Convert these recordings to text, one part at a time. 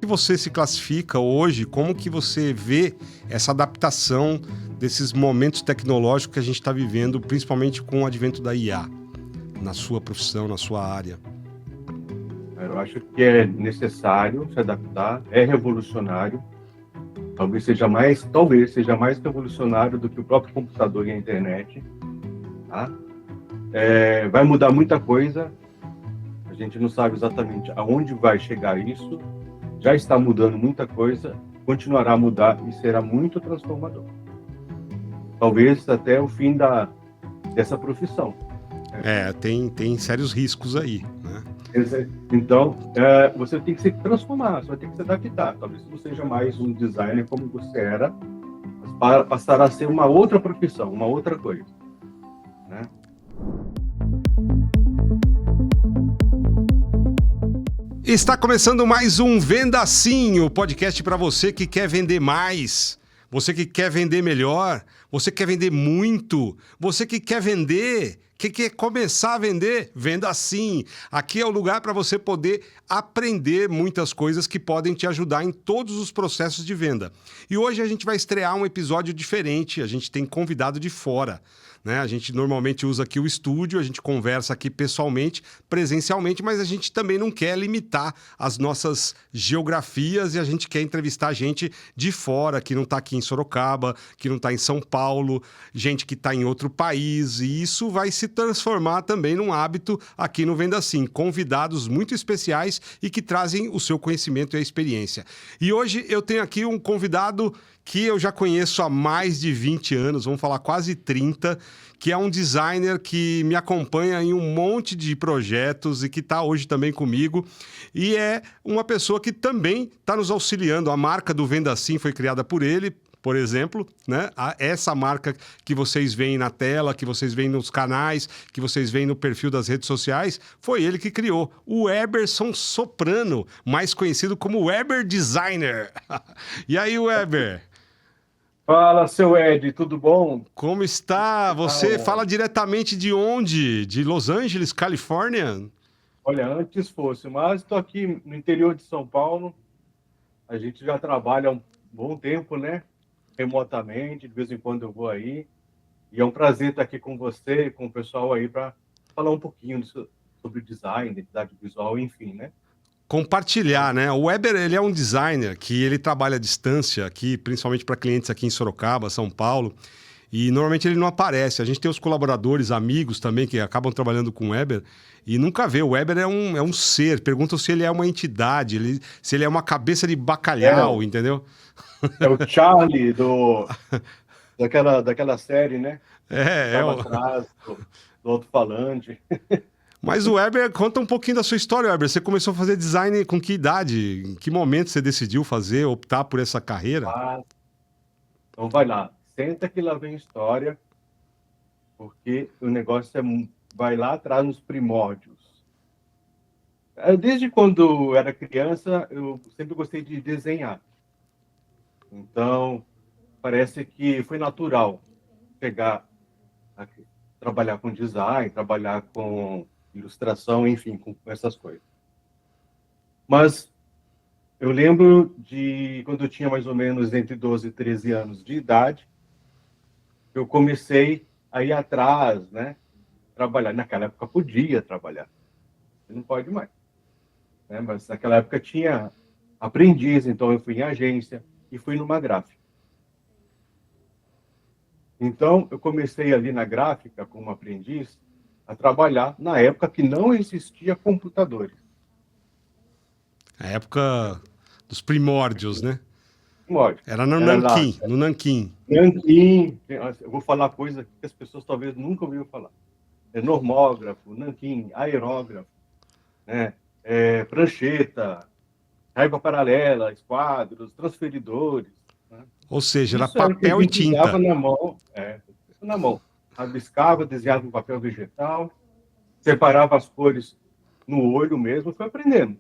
que você se classifica hoje? Como que você vê essa adaptação desses momentos tecnológicos que a gente está vivendo, principalmente com o advento da IA, na sua profissão, na sua área? Eu acho que é necessário se adaptar, é revolucionário, talvez seja mais revolucionário do que o próprio computador e a internet, tá? Vai mudar muita coisa, a gente não sabe exatamente aonde vai chegar isso, já está mudando muita coisa, continuará a mudar e será muito transformador. Talvez até o fim dessa profissão. Tem sérios riscos aí, né? Então, você tem que se transformar, você vai ter que se adaptar. Talvez não seja mais um designer como você era, mas passará a ser uma outra profissão, uma outra coisa, né? Está começando mais um Venda Assim, o podcast para você que quer vender mais, você que quer vender melhor, você que quer vender muito, você que quer vender, que quer começar a vender, Venda Assim. Aqui é o lugar para você poder aprender muitas coisas que podem te ajudar em todos os processos de venda. E hoje a gente vai estrear um episódio diferente, a gente tem convidado de fora, né? A gente normalmente usa aqui o estúdio, a gente conversa aqui pessoalmente, presencialmente, mas a gente também não quer limitar as nossas geografias e a gente quer entrevistar gente de fora, que não está aqui em Sorocaba, que não está em São Paulo, gente que está em outro país, e isso vai se transformar também num hábito aqui no Venda Assim, convidados muito especiais e que trazem o seu conhecimento e a experiência. E hoje eu tenho aqui um convidado que eu já conheço há mais de 20 anos, vamos falar quase 30, que é um designer que me acompanha em um monte de projetos e que está hoje também comigo. E é uma pessoa que também está nos auxiliando. A marca do Venda Assim foi criada por ele, por exemplo, né? Essa marca que vocês veem na tela, que vocês veem nos canais, que vocês veem no perfil das redes sociais, foi ele que criou. O Weberson Soprano, mais conhecido como Weber Designer. E aí, Weber? Fala, seu Ed, tudo bom? Como está? Você fala diretamente de onde? De Los Angeles, Califórnia? Olha, antes fosse, mas estou aqui no interior de São Paulo. A gente já trabalha há um bom tempo, né? Remotamente, de vez em quando eu vou aí. E é um prazer estar aqui com você e com o pessoal aí para falar um pouquinho sobre design, identidade visual, enfim, né? Compartilhar, né? O Weber, ele é um designer que ele trabalha à distância aqui, principalmente para clientes aqui em Sorocaba, São Paulo, e normalmente ele não aparece. A gente tem os colaboradores, amigos também, que acabam trabalhando com o Weber e nunca vê. O Weber é um ser. Perguntam se ele é uma entidade, se ele é uma cabeça de bacalhau, entendeu? É o Charlie daquela série, né? Atrás do alto-falante. Mas o Weber, conta um pouquinho da sua história, Weber. Você começou a fazer design com que idade? Em que momento você decidiu optar por essa carreira? Então vai lá, senta que lá vem história, porque o negócio vai lá atrás nos primórdios. Desde quando eu era criança, eu sempre gostei de desenhar. Então, parece que foi natural trabalhar com design, trabalhar com ilustração, enfim, com essas coisas. Mas eu lembro de quando eu tinha mais ou menos entre 12 e 13 anos de idade, eu comecei a ir atrás, né? Trabalhar. Naquela época podia trabalhar, não pode mais, né? Mas naquela época tinha aprendiz, então eu fui em agência e fui numa gráfica. Então eu comecei ali na gráfica como aprendiz a trabalhar na época que não existia computadores. A época dos primórdios, né? Primórdios. Era no Nanquim, no Nanquim. Nanquim, eu vou falar coisa que as pessoas talvez nunca ouviram falar. Normógrafo, nanquim, aerógrafo, né? Prancheta, raiva paralela, esquadros, transferidores. Né? Ou seja, era Isso era papel e tinta. Na mão. Rabiscava, desenhava em papel vegetal, separava as cores no olho mesmo, foi aprendendo.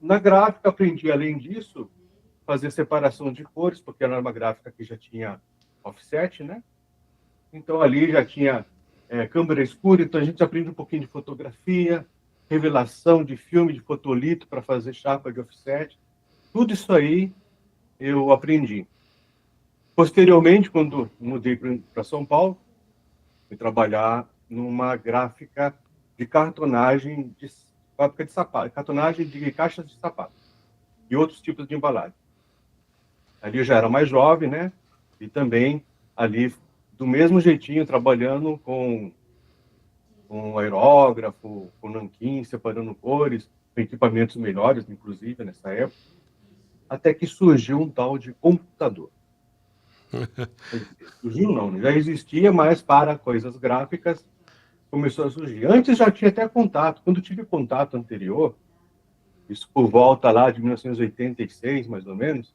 Na gráfica, aprendi, além disso, fazer separação de cores, porque era uma gráfica que já tinha offset, né? Então, ali já tinha câmera escura, então a gente aprende um pouquinho de fotografia, revelação de filme, de fotolito para fazer chapa de offset. Tudo isso aí eu aprendi. Posteriormente, quando mudei para São Paulo, fui trabalhar numa gráfica de cartonagem de fábrica de sapato, cartonagem de caixas de sapato e outros tipos de embalagem. Ali eu já era mais jovem, né? E também ali, do mesmo jeitinho, trabalhando com aerógrafo, com nanquim, separando cores, com equipamentos melhores, inclusive, nessa época, até que surgiu um tal de computador. Surgiu não, já existia, mas para coisas gráficas começou a surgir. Antes já tinha até contato. Quando tive contato anterior, isso por volta lá de 1986, mais ou menos,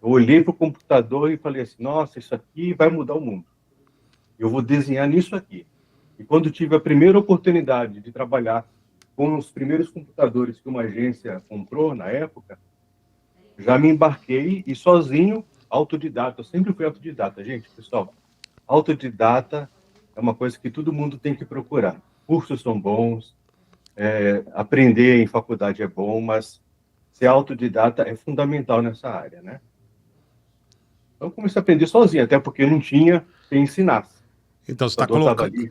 eu olhei para o computador e falei assim, nossa, isso aqui vai mudar o mundo. Eu vou desenhar nisso aqui. E quando tive a primeira oportunidade de trabalhar com os primeiros computadores que uma agência comprou na época, já me embarquei e sozinho, autodidata. Eu sempre fui autodidata, gente, pessoal. Autodidata é uma coisa que todo mundo tem que procurar. Cursos são bons, aprender em faculdade é bom, mas ser autodidata é fundamental nessa área, né? Então, eu comecei a aprender sozinho, até porque não tinha quem ensinasse. Então, você O está computador colocando... ali,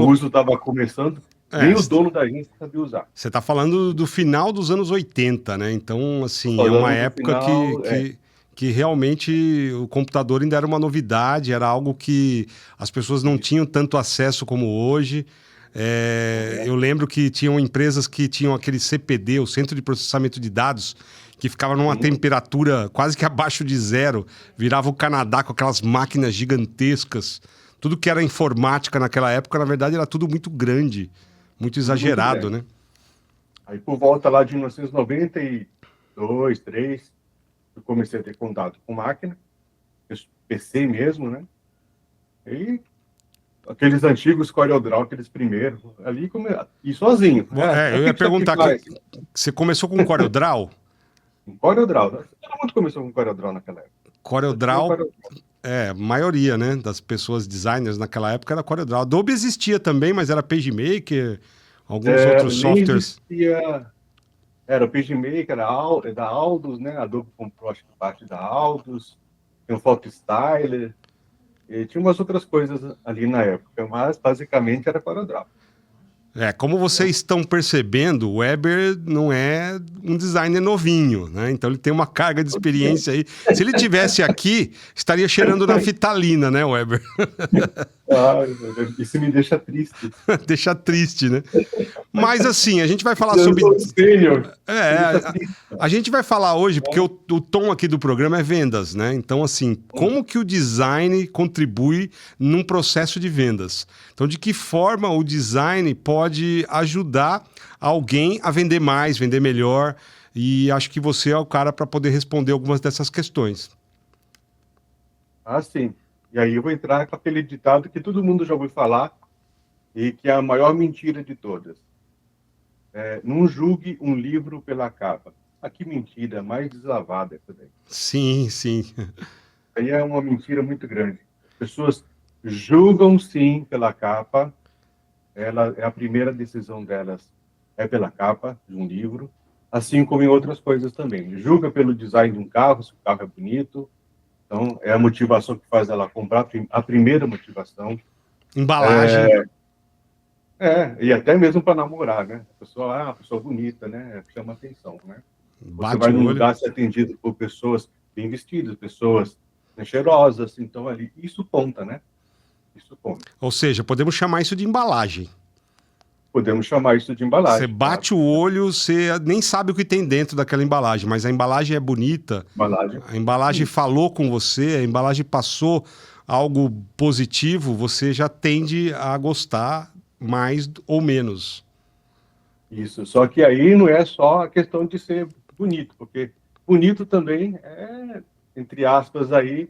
o uso estava começando, nem o você dono da agência sabia usar. está falando do final dos anos 80, né? Então, assim, é uma Falando do época final, que realmente o computador ainda era uma novidade, era algo que as pessoas não tinham tanto acesso como hoje. Eu lembro que tinham empresas que tinham aquele CPD, o Centro de Processamento de Dados, que ficava numa temperatura quase que abaixo de zero, virava o Canadá com aquelas máquinas gigantescas. Tudo que era informática naquela época, na verdade, era tudo muito grande, muito exagerado, né? Aí, por volta lá de 1992, 3, eu comecei a ter contato com máquina, PC mesmo, né? E aqueles antigos CorelDRAW, aqueles primeiros, ali, e sozinho. Eu ia perguntar, você começou com CorelDRAW? Com CorelDRAW, né? Todo mundo começou com CorelDRAW naquela época. CorelDRAW, a maioria, né, das pessoas designers naquela época era CorelDRAW. Adobe existia também, mas era PageMaker, alguns outros softwares. Era o PageMaker, da Aldus, né? A Adobe comprou, acho que parte da Aldus, tem o PhotoStyler, e tinha umas outras coisas ali na época, mas basicamente era CorelDRAW. Como vocês estão percebendo, o Weber não é um designer novinho, né? Então ele tem uma carga de experiência aí. Se ele tivesse aqui, estaria cheirando naftalina, né, Weber? Isso me deixa triste. Deixa triste, né? Mas assim, a gente vai falar sobre... A gente vai falar hoje, porque o tom aqui do programa é vendas, né? Então, assim, como que o design contribui num processo de vendas? Então, de que forma o design pode ajudar alguém a vender mais, vender melhor? E acho que você é o cara para poder responder algumas dessas questões. Sim. E aí eu vou entrar com aquele ditado que todo mundo já ouviu falar e que é a maior mentira de todas. Não julgue um livro pela capa. Que mentira mais deslavada essa daí. Sim, sim. Aí é uma mentira muito grande. Pessoas julgam, sim, pela capa. A primeira decisão delas é pela capa de um livro, assim como em outras coisas também. Julga pelo design de um carro, se o carro é bonito. Então, é a motivação que faz ela comprar, a primeira motivação. Embalagem. E até mesmo para namorar, né? A pessoa bonita, né? Chama atenção, né? Você vai num lugar ser atendido por pessoas bem vestidas, pessoas cheirosas, então ali, isso conta, né? Isso conta. Ou seja, podemos chamar isso de embalagem. Podemos chamar isso de embalagem. Você bate o olho, você nem sabe o que tem dentro daquela embalagem, mas a embalagem é bonita. A embalagem falou com você, a embalagem passou algo positivo, você já tende a gostar mais ou menos. Isso, só que aí não é só a questão de ser bonito, porque bonito também é, entre aspas, aí,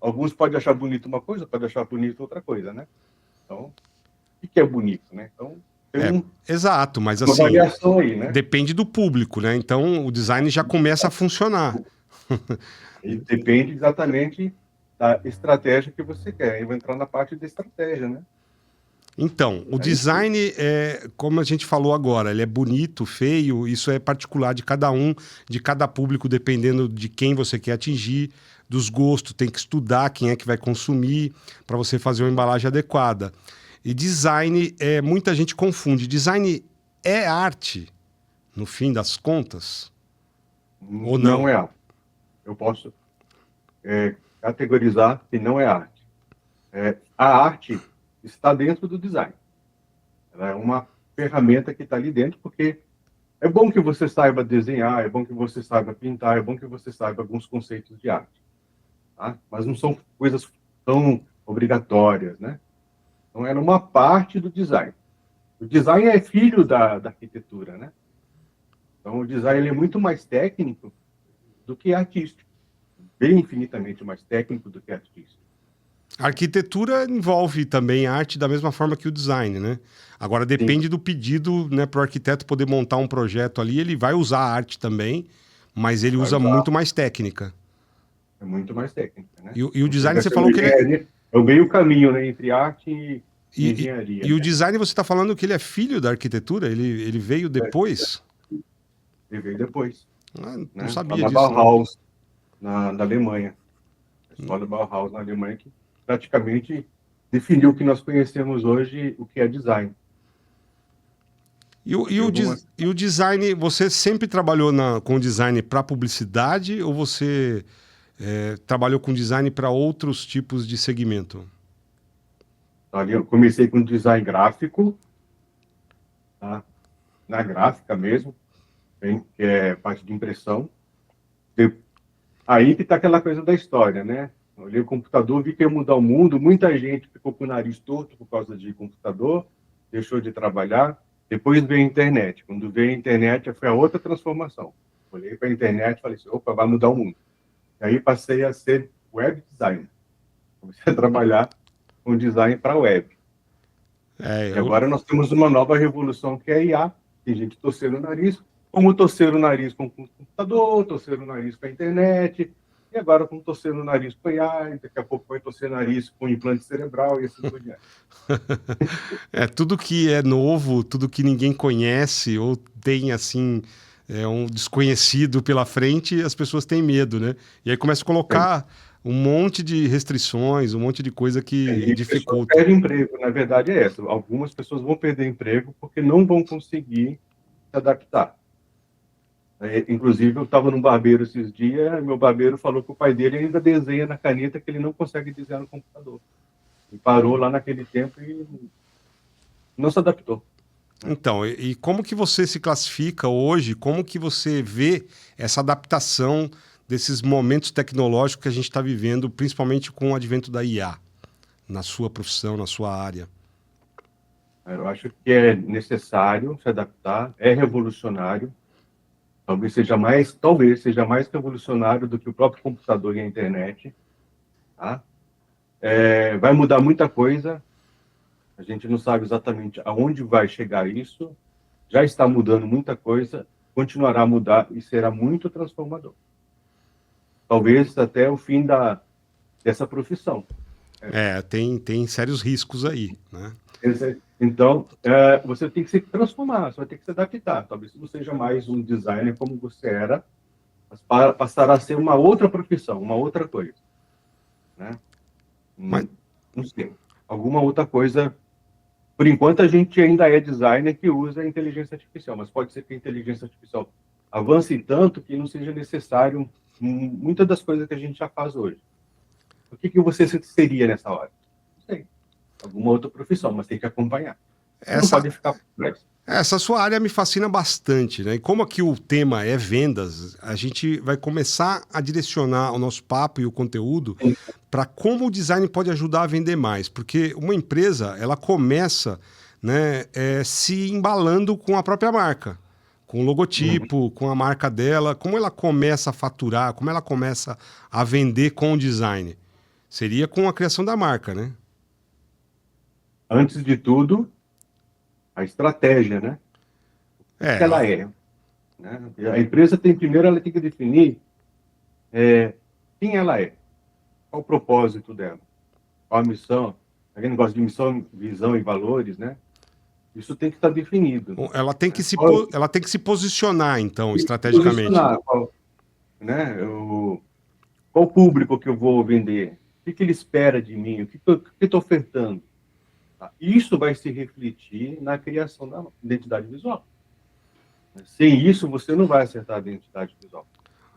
alguns podem achar bonito uma coisa, podem achar bonito outra coisa, né? Então, o que é bonito, né? Então, exato, mas assim, variação aí, né? Depende do público, né? Então, o design já começa a funcionar. E depende exatamente da estratégia que você quer. Eu vou entrar na parte da estratégia, né? Então, o design, como a gente falou agora, ele é bonito, feio, isso é particular de cada um, de cada público, dependendo de quem você quer atingir, dos gostos, tem que estudar quem é que vai consumir para você fazer uma embalagem adequada. E design, muita gente confunde. Design é arte, no fim das contas? Ou não? Não é arte. Eu posso categorizar que não é arte. A arte está dentro do design. Ela é uma ferramenta que está ali dentro, porque é bom que você saiba desenhar, é bom que você saiba pintar, é bom que você saiba alguns conceitos de arte. Tá? Mas não são coisas tão obrigatórias, né? Então, era uma parte do design. O design é filho da arquitetura, né? Então, o design ele é muito mais técnico do que artístico. Bem infinitamente mais técnico do que artístico. A arquitetura envolve também a arte da mesma forma que o design, né? Agora, depende do pedido, né, para o arquiteto poder montar um projeto ali, ele vai usar a arte também, mas ele usa muito mais técnica. É muito mais técnica, né? E o design, você falou que ele é o meio caminho, né, entre arte e engenharia. E o design, você está falando que ele é filho da arquitetura? Ele veio depois? Ele veio depois. Não sabia na disso. Bauhaus, na Alemanha. A escola Bauhaus na Alemanha, que praticamente definiu o que nós conhecemos hoje, o que é design. E o design, você sempre trabalhou com design para publicidade ou você trabalhou com design para outros tipos de segmento? Ali eu comecei com design gráfico, tá? Na gráfica mesmo, que é parte de impressão. Aí que está aquela coisa da história, né? Eu olhei o computador, vi que ia mudar o mundo, muita gente ficou com o nariz torto por causa de computador, deixou de trabalhar. Depois veio a internet. Quando veio a internet, foi a outra transformação. Olhei para a internet e falei assim, opa, vai mudar o mundo. E aí passei a ser web designer. Comecei a trabalhar com design para web. E agora nós temos uma nova revolução que é a IA. Tem gente torcendo o nariz, como torcer o nariz com o computador, torcer o nariz com a internet, e agora como torcer o nariz com a IA, daqui a pouco vai torcer o nariz com implante cerebral e assim por diante. Tudo que é novo, tudo que ninguém conhece ou tem assim um desconhecido pela frente, as pessoas têm medo, né? E aí começa a colocar um monte de restrições, um monte de coisa que dificulta. Perde emprego, na verdade é essa. Algumas pessoas vão perder emprego porque não vão conseguir se adaptar. Inclusive, eu estava num barbeiro esses dias, meu barbeiro falou que o pai dele ainda desenha na caneta que ele não consegue desenhar no computador. E parou lá naquele tempo e não se adaptou. Então, e como que você se classifica hoje? Como que você vê essa adaptação desses momentos tecnológicos que a gente está vivendo, principalmente com o advento da IA, na sua profissão, na sua área? Eu acho que é necessário se adaptar, é revolucionário. Talvez seja mais revolucionário do que o próprio computador e a internet. Tá? Vai mudar muita coisa. A gente não sabe exatamente aonde vai chegar isso. Já está mudando muita coisa, continuará a mudar e será muito transformador. Talvez até o fim dessa profissão. Tem sérios riscos aí, né? Então, você tem que se transformar, você vai ter que se adaptar. Talvez não seja mais um designer como você era, mas passará a ser uma outra profissão, uma outra coisa. Né? Não sei. Alguma outra coisa. Por enquanto, a gente ainda é designer que usa a inteligência artificial, mas pode ser que a inteligência artificial avance tanto que não seja necessário muitas das coisas que a gente já faz hoje. O que você seria nessa hora? Não sei. Alguma outra profissão, mas tem que acompanhar. Não pode ficar por trás. Essa sua área me fascina bastante, né? E como aqui o tema é vendas, a gente vai começar a direcionar o nosso papo e o conteúdo para como o design pode ajudar a vender mais. Porque uma empresa, ela começa, né, se embalando com a própria marca, com o logotipo, com a marca dela. Como ela começa a faturar, como ela começa a vender com o design? Seria com a criação da marca, né? Antes de tudo, a estratégia, né? O que ela é. Né? A empresa primeiro ela tem que definir quem ela é, qual o propósito dela, qual a missão. aquele negócio de missão, visão e valores, né? Isso tem que estar definido. Ela tem que ela tem que se posicionar, então, Tem que estrategicamente. posicionar, né? Qual público que eu vou vender? O que ele espera de mim? O que eu estou ofertando? Tá? Isso vai se refletir na criação da identidade visual. Sem isso, você não vai acertar a identidade visual.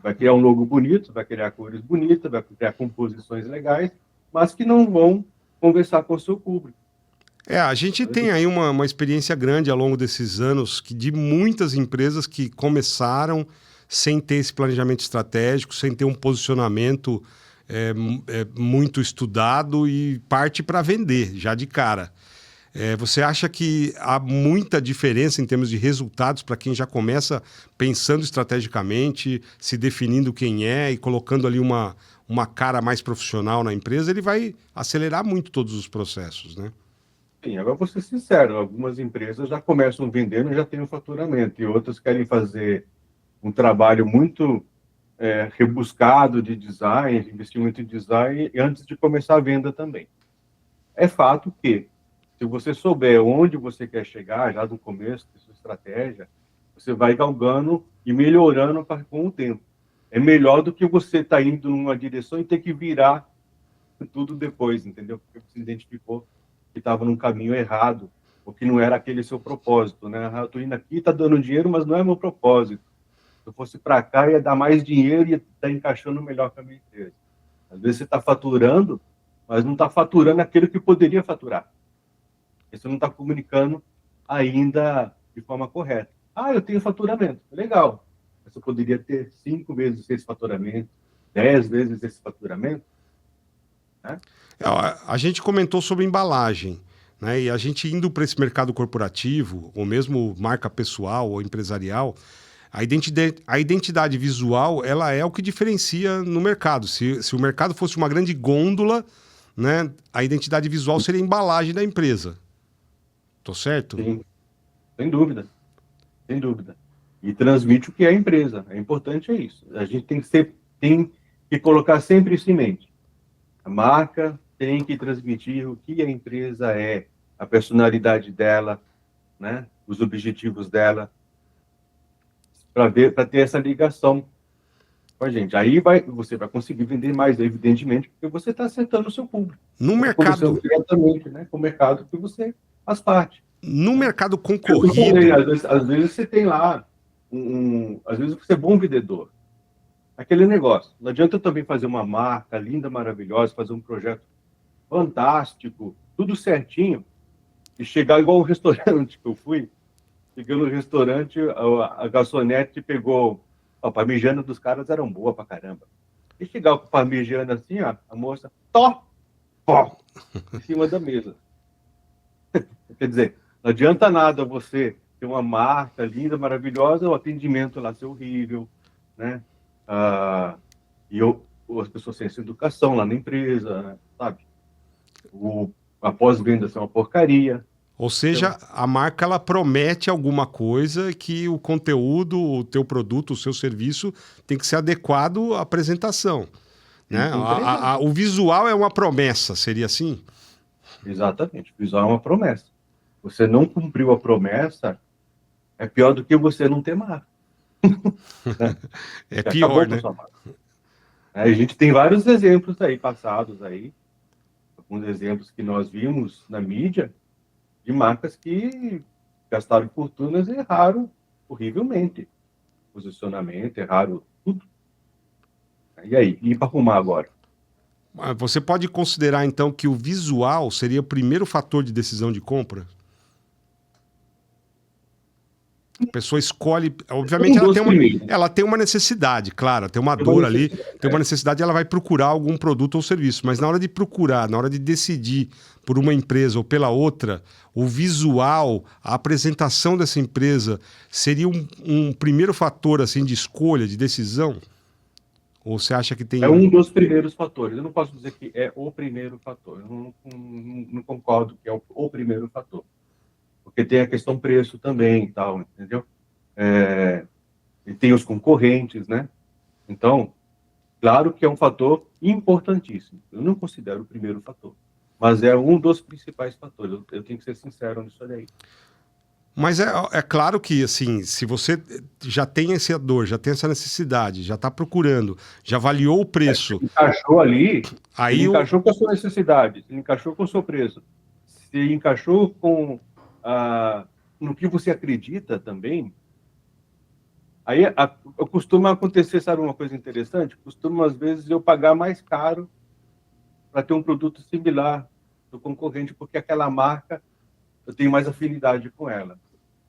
Vai criar um logo bonito, vai criar cores bonitas, vai criar composições legais, mas que não vão conversar com o seu público. A gente tem aí uma experiência grande ao longo desses anos de muitas empresas que começaram sem ter esse planejamento estratégico, sem ter um posicionamento muito estudado e parte para vender, já de cara. Você acha que há muita diferença em termos de resultados para quem já começa pensando estrategicamente, se definindo quem é e colocando ali uma cara mais profissional na empresa? Ele vai acelerar muito todos os processos, né? Sim, agora vou ser sincero, algumas empresas já começam vendendo e já têm um faturamento, e outras querem fazer um trabalho muito rebuscado de design, de investimento em design, antes de começar a venda também. É fato que, se você souber onde você quer chegar, já no começo da sua estratégia, você vai galgando e melhorando com o tempo. É melhor do que você estar indo numa direção e ter que virar tudo depois, entendeu? Porque você identificou que estava num caminho errado, ou que não era aquele seu propósito, né? Eu estou indo aqui, está dando dinheiro, mas não é meu propósito. Se eu fosse para cá, ia dar mais dinheiro e ia estar encaixando melhor com a minha empresa. Às vezes você está faturando, mas não está faturando aquilo que poderia faturar. Você não está comunicando ainda de forma correta. Eu tenho faturamento. Legal. Mas eu poderia ter 5 vezes esse faturamento, 10 vezes esse faturamento, né? A gente comentou sobre embalagem, né? E a gente indo para esse mercado corporativo, ou mesmo marca pessoal ou empresarial, a identidade visual, ela é o que diferencia no mercado. Se o mercado fosse uma grande gôndola, né, a identidade visual seria a embalagem da empresa. Tô certo? Sim, sem dúvida. Sem dúvida. E transmite o que é a empresa. É importante isso. A gente tem que colocar sempre isso em mente. A marca tem que transmitir o que a empresa é, a personalidade dela, né, os objetivos dela, para ter essa ligação com a gente. Aí você vai conseguir vender mais, evidentemente, porque você está acertando o seu público. No mercado, diretamente, né, com o mercado que você faz parte. No mercado Eu concorrido... falei, às vezes você tem lá, às vezes você é bom vendedor. Aquele negócio. Não adianta eu também fazer uma marca linda, maravilhosa, fazer um projeto fantástico, tudo certinho, e chegar igual um restaurante que eu fui. Cheguei no restaurante, a garçonete pegou... A parmegiana dos caras eram boa pra caramba. E chegar com a parmegiana assim, ó, a moça, em cima da mesa. Quer dizer, não adianta nada você ter uma marca linda, maravilhosa, o atendimento lá ser horrível, né? As pessoas sem essa educação lá na empresa, né? Sabe? A pós-venda ser uma porcaria. Ou seja, a marca ela promete alguma coisa que o conteúdo, o teu produto, o seu serviço tem que ser adequado à apresentação, né? O visual é uma promessa, seria assim? Exatamente, o visual é uma promessa. Você não cumpriu a promessa, é pior do que você não ter marca. Né? É pior, né? A gente tem vários exemplos aí passados aí, alguns exemplos que nós vimos na mídia de marcas que gastaram fortunas e erraram horrivelmente. Posicionamento, erraram tudo. E aí? E para arrumar agora? Você pode considerar, então, que o visual seria o primeiro fator de decisão de compra? A pessoa escolhe... Obviamente, ela tem uma necessidade, claro, tem uma dor ali, tem uma necessidade, ela vai procurar algum produto ou serviço. Mas na hora de procurar, na hora de decidir por uma empresa ou pela outra, o visual, a apresentação dessa empresa seria um primeiro fator assim, de escolha, de decisão? Ou você acha que tem... É um dos primeiros fatores. Eu não posso dizer que é o primeiro fator. Eu não concordo que é o primeiro fator. Porque tem a questão preço também e tal, entendeu? E tem os concorrentes, né? Então, claro que é um fator importantíssimo. Eu não considero o primeiro fator. Mas é um dos principais fatores. Eu tenho que ser sincero nisso daí. Mas é claro que, assim, se você já tem essa dor, já tem essa necessidade, já está procurando, já avaliou o preço... Se encaixou ali, aí ele encaixou com a sua necessidade, ele encaixou com o seu preço, se encaixou com no que você acredita também, aí costuma acontecer, sabe uma coisa interessante? Costuma, às vezes, eu pagar mais caro para ter um produto similar do concorrente, porque aquela marca, eu tenho mais afinidade com ela.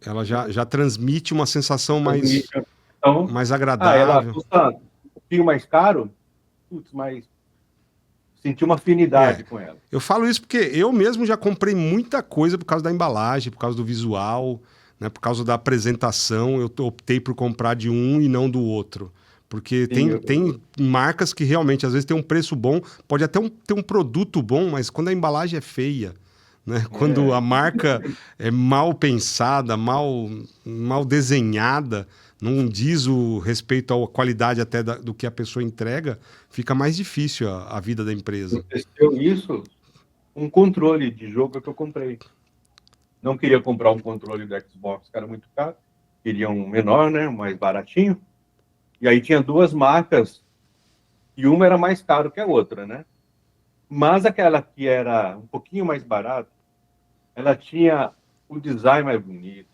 Ela já transmite uma sensação mais ela agradável. custa um pouquinho mais caro, mas senti uma afinidade com ela. Eu falo isso porque eu mesmo já comprei muita coisa por causa da embalagem, por causa do visual, né, por causa da apresentação. Eu optei por comprar de um e não do outro. Porque tem marcas que realmente, às vezes, tem um preço bom, pode até ter um produto bom, mas quando a embalagem é feia, né? Quando a marca é mal pensada, mal desenhada, não diz o respeito à qualidade até do que a pessoa entrega, fica mais difícil a vida da empresa. Aconteceu isso, um controle de jogo que eu comprei. Não queria comprar um controle do Xbox, que era muito caro, queria um menor, né, mais baratinho. E aí tinha duas marcas, e uma era mais caro que a outra, né? Mas aquela que era um pouquinho mais barata, ela tinha o design mais bonito,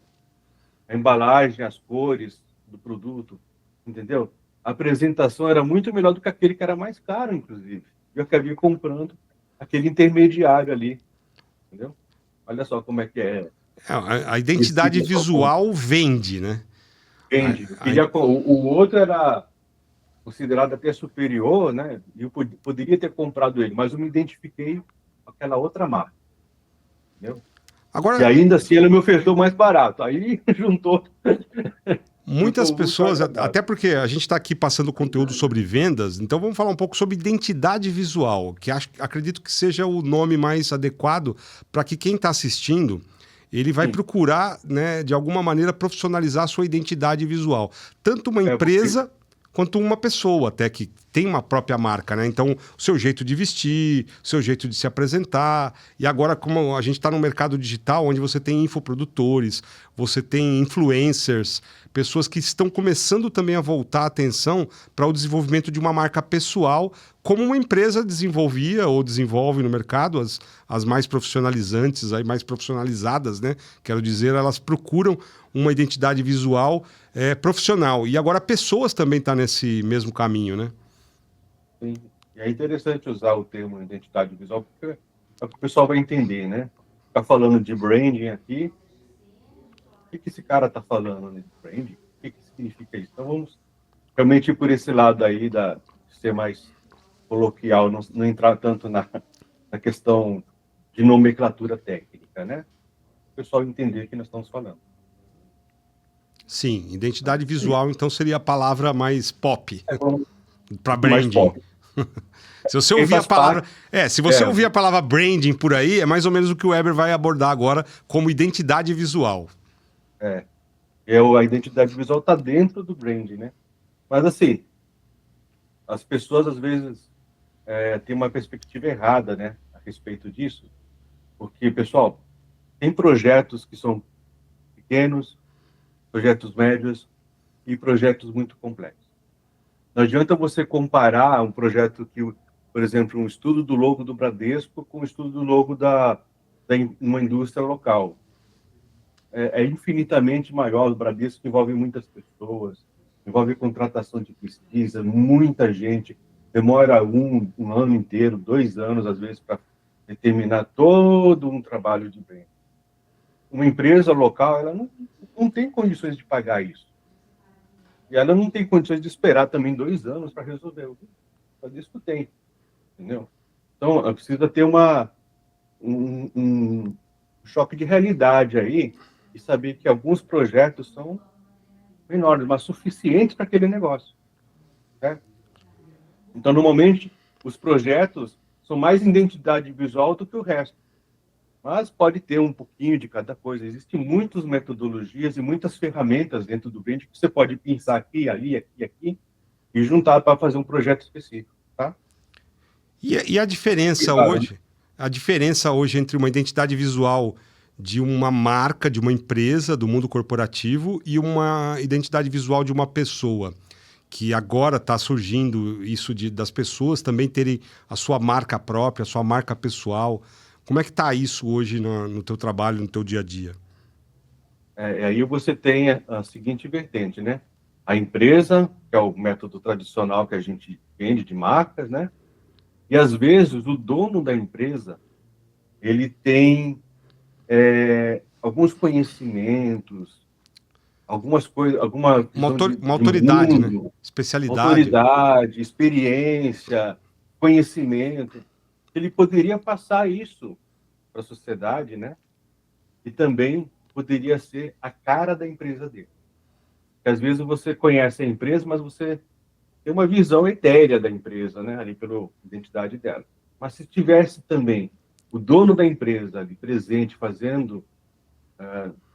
a embalagem, as cores do produto, entendeu? A apresentação era muito melhor do que aquele que era mais caro, inclusive. Eu acabei comprando aquele intermediário ali, entendeu? Olha só como é que é. A identidade visual vende, né? Vende. O outro era considerado até superior, né? E eu poderia ter comprado ele, mas eu me identifiquei com aquela outra marca, entendeu? Agora, e ainda assim ela me ofertou mais barato. Aí juntou. Muitas pessoas, até porque a gente está aqui passando conteúdo sobre vendas, então vamos falar um pouco sobre identidade visual, que acredito que seja o nome mais adequado para que quem está assistindo, ele vai procurar, né, de alguma maneira, profissionalizar a sua identidade visual. Tanto uma empresa quanto uma pessoa, até que tem uma própria marca, né? Então, o seu jeito de vestir, o seu jeito de se apresentar. E agora, como a gente está no mercado digital, onde você tem infoprodutores, você tem influencers, pessoas que estão começando também a voltar a atenção para o desenvolvimento de uma marca pessoal, como uma empresa desenvolvia ou desenvolve no mercado, as mais profissionalizantes, aí mais profissionalizadas, né? Quero dizer, elas procuram uma identidade visual profissional. E agora pessoas também estão nesse mesmo caminho, né? Sim. E é interessante usar o termo identidade visual, porque o pessoal vai entender, né? Tá falando de branding aqui, o que esse cara está falando de branding? O que significa isso? Então vamos realmente ir por esse lado aí de ser mais coloquial, não entrar tanto na questão de nomenclatura técnica, né? O pessoal entender o que nós estamos falando. Sim, identidade visual, então, seria a palavra mais pop para branding. Se você ouvir a palavra, se você ouvir a palavra branding por aí, é mais ou menos o que o Weber vai abordar agora como identidade visual. A identidade visual está dentro do branding, né? Mas assim, as pessoas às vezes têm uma perspectiva errada, né, a respeito disso, porque, pessoal, tem projetos que são pequenos, projetos médios e projetos muito complexos. Não adianta você comparar um projeto que, por exemplo, um estudo do logo do Bradesco com um estudo do logo uma indústria local. É infinitamente maior. O Bradesco envolve muitas pessoas, envolve contratação de pesquisa, muita gente, demora um ano inteiro, 2 anos, às vezes, para determinar todo um trabalho de branding. Uma empresa local, ela não tem condições de pagar isso. E ela não tem condições de esperar também 2 anos para resolver. O Bradesco tem, entendeu? Então, precisa ter um choque de realidade aí e saber que alguns projetos são menores, mas suficientes para aquele negócio. Certo? Então, normalmente, os projetos são mais identidade visual do que o resto. Mas pode ter um pouquinho de cada coisa. Existem muitas metodologias e muitas ferramentas dentro do branding que você pode pensar aqui, ali, aqui e juntar para fazer um projeto específico, tá? E a diferença hoje... a diferença hoje entre uma identidade visual de uma marca, de uma empresa, do mundo corporativo e uma identidade visual de uma pessoa. Que agora está surgindo isso das pessoas também terem a sua marca própria, a sua marca pessoal. Como é que está isso hoje no teu trabalho, no teu dia a dia? Aí você tem a seguinte vertente, né? A empresa, que é o método tradicional que a gente vende de marcas, né? E às vezes o dono da empresa, ele tem alguns conhecimentos, algumas coisas, Uma autoridade, mundo, né? Especialidade. autoridade, experiência, conhecimento. Ele poderia passar isso para a sociedade, né? E também poderia ser a cara da empresa dele. Porque às vezes você conhece a empresa, mas você tem uma visão etérea da empresa, né? Ali pela identidade dela. Mas se tivesse também o dono da empresa ali presente,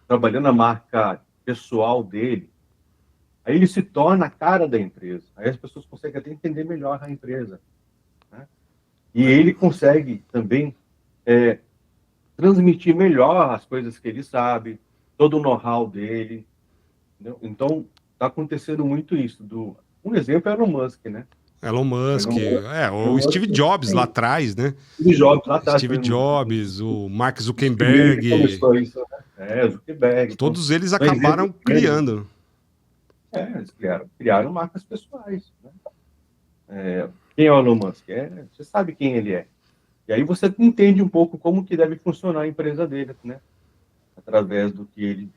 trabalhando a marca pessoal dele, aí ele se torna a cara da empresa. Aí as pessoas conseguem até entender melhor a empresa, né? E ele consegue também transmitir melhor as coisas que ele sabe, todo o know-how dele. Entendeu? Então, está acontecendo muito isso. Um exemplo é o Elon Musk, né? Elon Musk, Elon o Steve Musk, Jobs sim. lá atrás, né? Steve Jobs lá atrás. Steve Jobs, o Mark Que Zuckerberg, começou isso, né? Zuckerberg. todos Então, eles acabaram criando. Eles criaram marcas pessoais, né? Quem é o Elon Musk? Você sabe quem ele é. E aí você entende um pouco como que deve funcionar a empresa dele, né? Através do que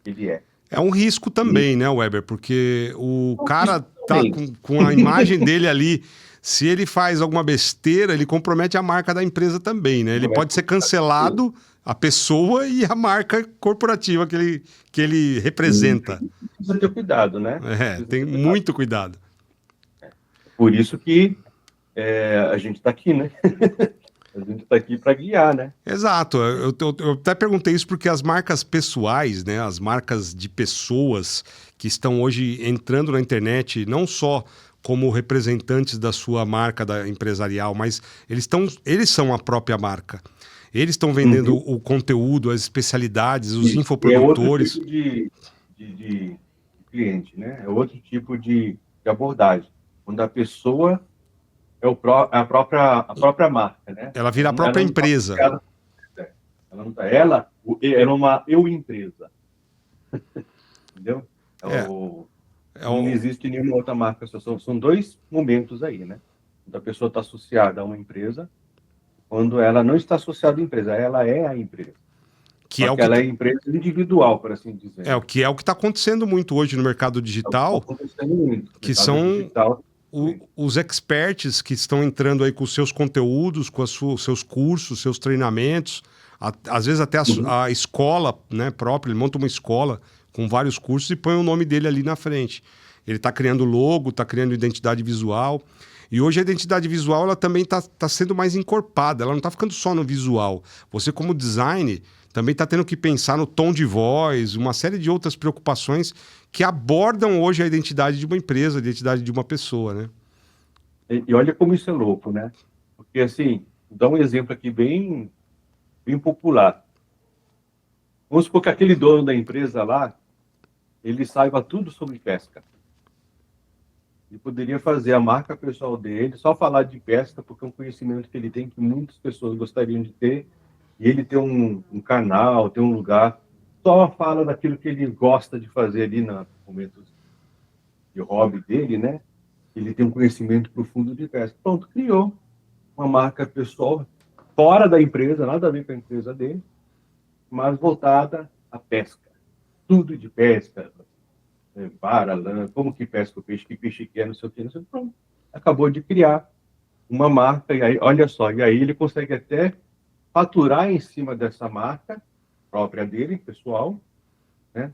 ele é. É um risco também, né, Weber? Porque o cara tá com a imagem dele ali. Se ele faz alguma besteira, ele compromete a marca da empresa também, né? Ele pode ser cancelado, a pessoa e a marca corporativa que ele representa. Precisa ter cuidado, né? Tem muito cuidado. Por isso que a gente está aqui, né? A gente está aqui para guiar, né? Exato. Eu até perguntei isso porque as marcas pessoais, né, as marcas de pessoas que estão hoje entrando na internet, não só como representantes da sua marca empresarial, mas eles são a própria marca. Eles estão vendendo o conteúdo, as especialidades, os infoprodutores. É outro tipo de cliente, né? É outro tipo de abordagem. Quando a pessoa a própria marca, né? Ela vira a própria empresa. Ela é uma empresa. Entendeu? Não existe nenhuma outra marca. São dois momentos aí, né? Quando a pessoa está associada a uma empresa, quando ela não está associada à empresa, ela é a empresa. Ela é empresa individual, por assim dizer. O que está acontecendo muito hoje no mercado digital, que são os experts que estão entrando aí com os seus conteúdos, com os seus cursos, seus treinamentos, às vezes até a escola, né, própria, ele monta uma escola com vários cursos e põe o nome dele ali na frente. Ele está criando logo, está criando identidade visual. E hoje a identidade visual ela também está sendo mais encorpada, ela não está ficando só no visual. Você, como design, também está tendo que pensar no tom de voz, uma série de outras preocupações que abordam hoje a identidade de uma empresa, a identidade de uma pessoa, né? E olha como isso é louco, né? Porque, assim, vou dar um exemplo aqui bem popular. Vamos supor que aquele dono da empresa lá, ele saiba tudo sobre pesca. Ele poderia fazer a marca pessoal dele, só falar de pesca, porque é um conhecimento que ele tem que muitas pessoas gostariam de ter. E ele tem um canal, tem um lugar, só fala daquilo que ele gosta de fazer ali no momento de hobby dele, né? Ele tem um conhecimento profundo de pesca. Pronto, criou uma marca pessoal fora da empresa, nada a ver com a empresa dele, mas voltada à pesca. Tudo de pesca, vara, lã, como que pesca o peixe, que peixe que é, não sei o que, não sei o que. Pronto, acabou de criar uma marca, e aí, olha só, e aí ele consegue até faturar em cima dessa marca própria dele, pessoal, né?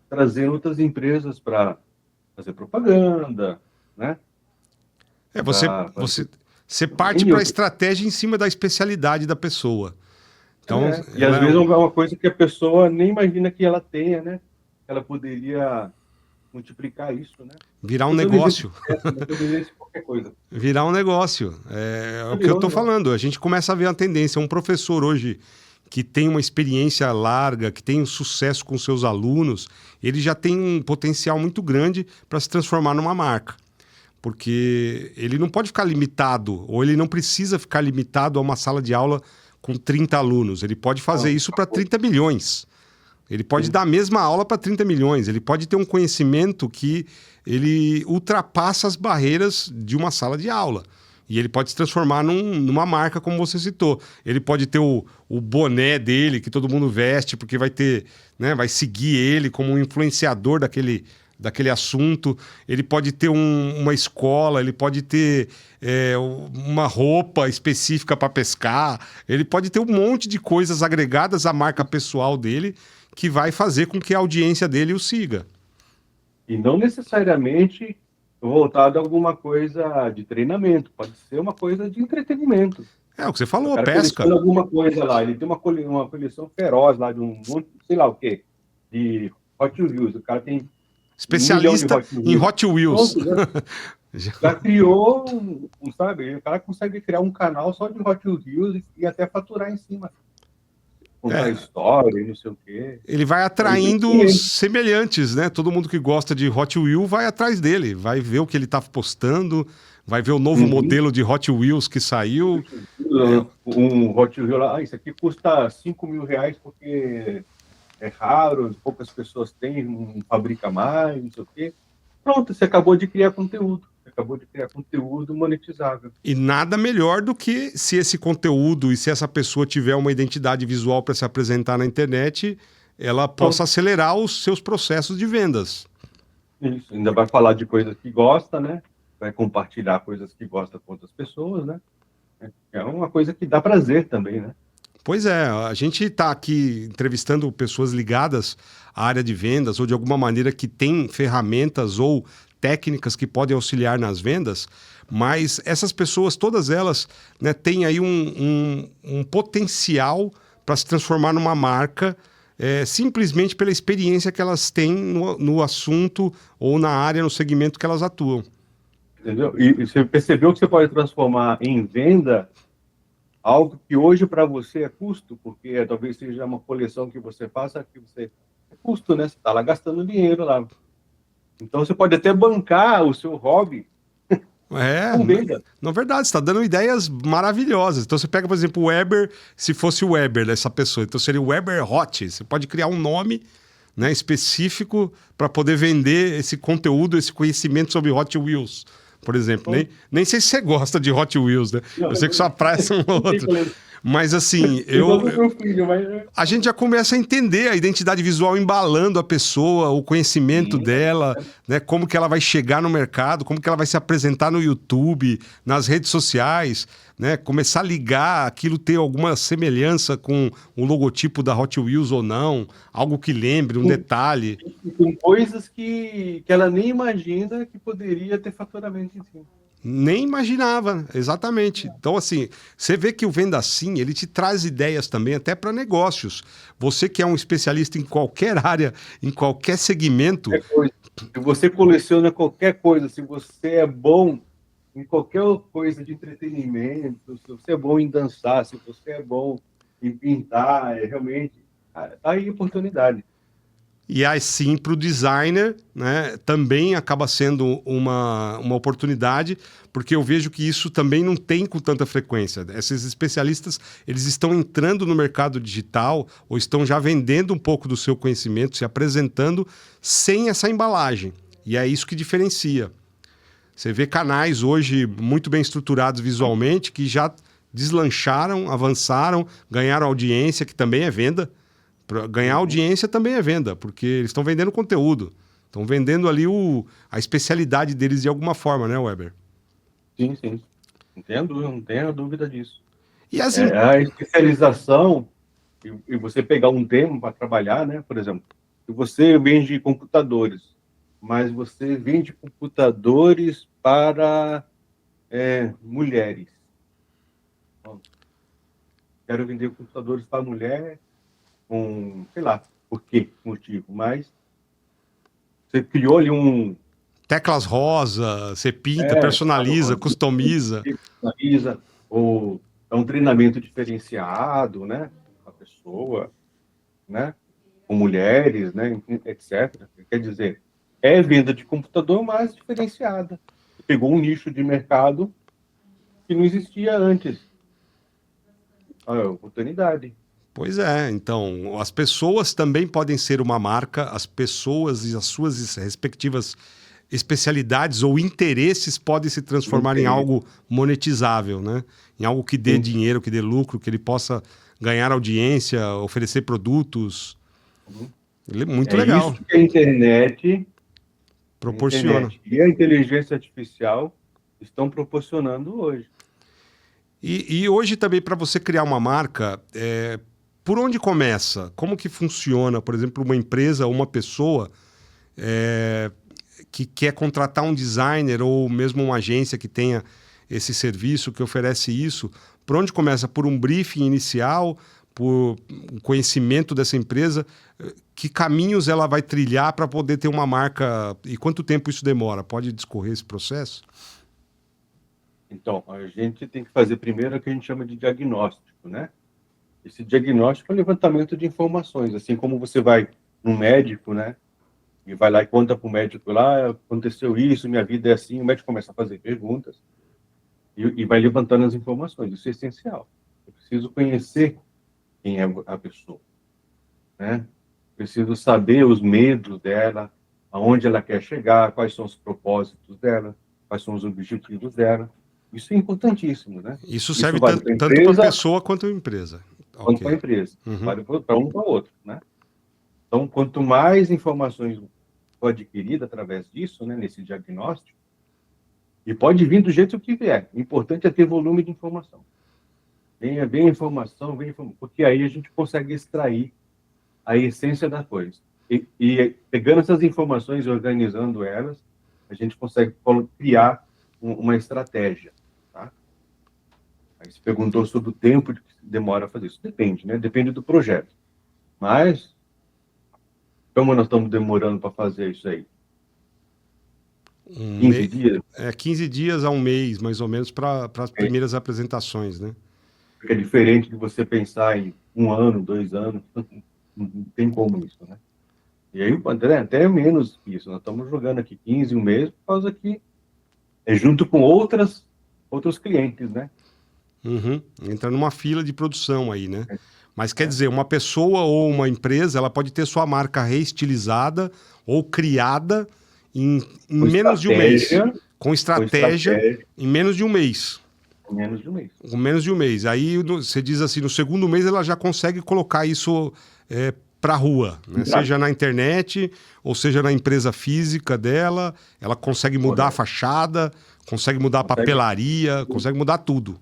Trazer outras empresas para fazer propaganda, né? Você parte para a estratégia em cima da especialidade da pessoa. Então, e às vezes é uma coisa que a pessoa nem imagina que ela tenha, né? Ela poderia multiplicar isso, né? Virar um negócio. Qualquer coisa. Virar um negócio. É o que eu estou falando. A gente começa a ver uma tendência. Um professor hoje que tem uma experiência larga, que tem um sucesso com seus alunos, ele já tem um potencial muito grande para se transformar numa marca. Porque ele não pode ficar limitado, ou ele não precisa ficar limitado a uma sala de aula com 30 alunos. Ele pode fazer isso para 30 milhões. Ele pode dar a mesma aula para 30 milhões. Ele pode ter um conhecimento que ele ultrapassa as barreiras de uma sala de aula. E ele pode se transformar numa marca, como você citou. Ele pode ter o boné dele, que todo mundo veste, porque vai ter, né, vai seguir ele como um influenciador daquele assunto. Ele pode ter uma escola, ele pode ter uma roupa específica para pescar. Ele pode ter um monte de coisas agregadas à marca pessoal dele que vai fazer com que a audiência dele o siga. E não necessariamente voltado a alguma coisa de treinamento, pode ser uma coisa de entretenimento. É o que você falou, O cara pesca. coleciona alguma coisa lá, ele tem uma coleção feroz lá de um monte, sei lá o quê, de Hot Wheels. O cara tem Especialista em Hot Wheels. Pronto, já criou, sabe? O cara consegue criar um canal só de Hot Wheels e até faturar em cima. Contar história, não sei o quê. Ele vai atraindo semelhantes, né? Todo mundo que gosta de Hot Wheels vai atrás dele, vai ver o que ele tá postando, vai ver o novo modelo de Hot Wheels que saiu. Um Hot Wheels lá, isso aqui custa R$5.000 porque é raro, poucas pessoas têm, não fabrica mais, não sei o quê. Pronto, você acabou de criar conteúdo. Acabou de criar conteúdo monetizável. E nada melhor do que se esse conteúdo e se essa pessoa tiver uma identidade visual para se apresentar na internet, ela possa acelerar os seus processos de vendas. Isso, ainda vai falar de coisas que gosta, né? Vai compartilhar coisas que gosta com outras pessoas, né? É uma coisa que dá prazer também, né? Pois é, a gente está aqui entrevistando pessoas ligadas à área de vendas ou de alguma maneira que tem ferramentas ou técnicas que podem auxiliar nas vendas, mas essas pessoas, todas elas, né, têm aí um potencial para se transformar numa marca simplesmente pela experiência que elas têm no assunto ou na área, no segmento que elas atuam. Entendeu? E você percebeu que você pode transformar em venda algo que hoje para você é custo, porque talvez seja uma coleção que você faça, que você é custo, né? Você está lá gastando dinheiro lá. Então você pode até bancar o seu hobby com venda. Na verdade, você está dando ideias maravilhosas. Então você pega, por exemplo, o Weber, se fosse o Weber dessa pessoa, então seria o Weber Hot. Você pode criar um nome, né, específico para poder vender esse conteúdo, esse conhecimento sobre Hot Wheels, por exemplo. Nem sei se você gosta de Hot Wheels, né? Eu sei que sua praia são outros. Mas assim, a gente já começa a entender a identidade visual embalando a pessoa, o conhecimento dela, né? Como que ela vai chegar no mercado, como que ela vai se apresentar no YouTube, nas redes sociais, né? Começar a ligar aquilo, ter alguma semelhança com o logotipo da Hot Wheels ou não, algo que lembre, um detalhe. Com coisas que ela nem imagina que poderia ter faturamento em cima. Nem imaginava, exatamente. Então, assim, você vê que o Venda Assim, ele te traz ideias também até para negócios. Você que é um especialista em qualquer área, em qualquer segmento... Se você coleciona qualquer coisa, se você é bom em qualquer coisa de entretenimento, se você é bom em dançar, se você é bom em pintar, realmente, tá aí a oportunidade. E assim, para o designer, né, também acaba sendo uma oportunidade, porque eu vejo que isso também não tem com tanta frequência. Esses especialistas, eles estão entrando no mercado digital ou estão já vendendo um pouco do seu conhecimento, se apresentando sem essa embalagem. E é isso que diferencia. Você vê canais hoje muito bem estruturados visualmente que já deslancharam, avançaram, ganharam audiência, que também é venda. Ganhar audiência também é venda, porque eles estão vendendo conteúdo. Estão vendendo ali a especialidade deles de alguma forma, né, Weber? Sim, sim. Não tenho dúvida disso. E assim... a especialização, e você pegar um tema para trabalhar, né? Por exemplo, se você vende computadores, mas você vende computadores para mulheres. Bom, quero vender computadores para mulher, com, sei lá, por que motivo, mas Você criou ali um... Teclas rosa, você pinta, personaliza, customiza. Personaliza, ou é um treinamento diferenciado, né? A pessoa, né? Com mulheres, né? Etc. Quer dizer, é venda de computador, mas diferenciada. Pegou um nicho de mercado que não existia antes. A oportunidade. Pois é, então as pessoas também podem ser uma marca, as pessoas e as suas respectivas especialidades ou interesses podem se transformar em algo monetizável, né? Em algo que dê dinheiro, que dê lucro, que ele possa ganhar audiência, oferecer produtos. Muito legal. Isso que a internet Proporciona. e a inteligência artificial estão proporcionando hoje. E hoje também, para você criar uma marca, por onde começa? Como que funciona, por exemplo, uma empresa ou uma pessoa que quer contratar um designer ou mesmo uma agência que tenha esse serviço, que oferece isso? Por onde começa? Por um briefing inicial, por um conhecimento dessa empresa? Que caminhos ela vai trilhar para poder ter uma marca? E quanto tempo isso demora? Pode discorrer esse processo? Então, a gente tem que fazer primeiro o que a gente chama de diagnóstico, né? Esse diagnóstico é o levantamento de informações, assim como você vai no médico, né? E vai lá e conta para o médico lá, aconteceu isso, minha vida é assim, o médico começa a fazer perguntas e vai levantando as informações. Isso é essencial. Eu preciso conhecer quem é a pessoa, né? Preciso saber os medos dela, aonde ela quer chegar, quais são os propósitos dela, quais são os objetivos dela. Isso é importantíssimo, né? Isso serve vale tanto para a pessoa quanto para a empresa. Quanto para a empresa. Vale para um para o outro, né? Então, quanto mais informações for adquirida através disso, né, nesse diagnóstico, e pode vir do jeito que vier. O importante é ter volume de informação. Vem informação, porque aí a gente consegue extrair a essência da coisa. E pegando essas informações e organizando elas, a gente consegue criar uma estratégia. Tá? Aí você perguntou sobre o tempo que demora a fazer isso. Depende, né? Depende do projeto. Mas, como nós estamos demorando para fazer isso aí? 15 dias? 15 dias a um mês, mais ou menos, para as primeiras apresentações, né? É diferente de você pensar em 1 ano, 2 anos. Não tem como isso, né? E aí, até menos que isso. Nós estamos jogando aqui 15, um mês, por causa que é junto com outros clientes, né? Entra numa fila de produção aí, né? Mas quer dizer, uma pessoa ou uma empresa, ela pode ter sua marca reestilizada ou criada em menos de um mês. Com estratégia em menos de um mês. Com menos de um mês. Com menos de um mês. Aí você diz assim, no segundo mês ela já consegue colocar isso para a rua, né? Seja na internet ou seja na empresa física dela, ela consegue mudar a fachada, consegue mudar a papelaria, consegue mudar tudo.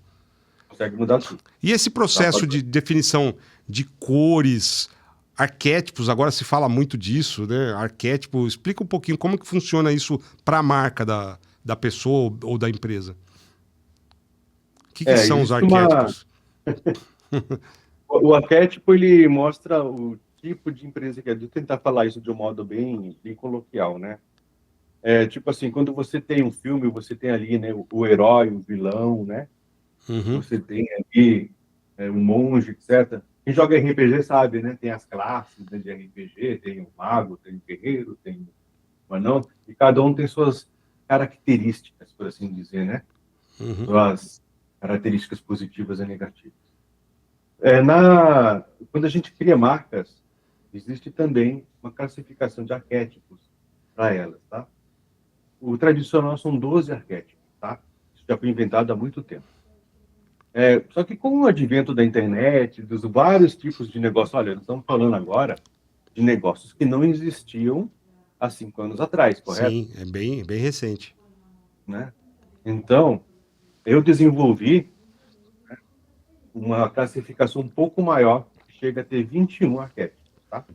Consegue mudar tudo. E esse processo de definição de cores, arquétipos, agora se fala muito disso, né? Arquétipo, explica um pouquinho como que funciona isso para a marca da pessoa ou da empresa. O que são os arquétipos? O arquétipo, ele mostra o tipo de empresa que é. De tentar falar isso de um modo bem coloquial, né? Tipo assim, quando você tem um filme, você tem ali, né, o herói, o vilão, né? Você tem ali um monge, etc. Quem joga RPG sabe, né? Tem as classes, né, de RPG, tem o mago, tem o guerreiro, tem o anão, e cada um tem suas características, por assim dizer, né? Suas características positivas e negativas. Quando a gente cria marcas, existe também uma classificação de arquétipos para elas, tá? O tradicional são 12 arquétipos, tá? Isso já foi inventado há muito tempo. Só que com o advento da internet, dos vários tipos de negócio, olha, nós estamos falando agora de negócios que não existiam há 5 anos atrás, correto? Sim, é bem recente. Né? Então, eu desenvolvi uma classificação um pouco maior, que chega a ter 21 arquétipos, tá?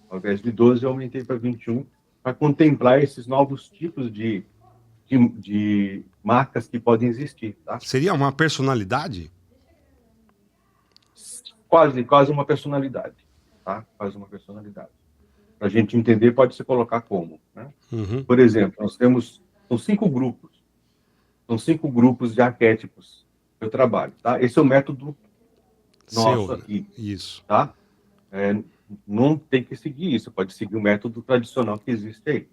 Ao invés de 12, eu aumentei para 21, para contemplar esses novos tipos de marcas que podem existir, tá? Seria uma personalidade? Quase uma personalidade, tá? Quase uma personalidade. Para a gente entender, pode se colocar como, né? Uhum. Por exemplo, são 5 grupos de arquétipos que eu trabalho, tá? Esse é o método Seu, nosso né? aqui, Isso. tá? Não tem que seguir isso, pode seguir o método tradicional que existe aí.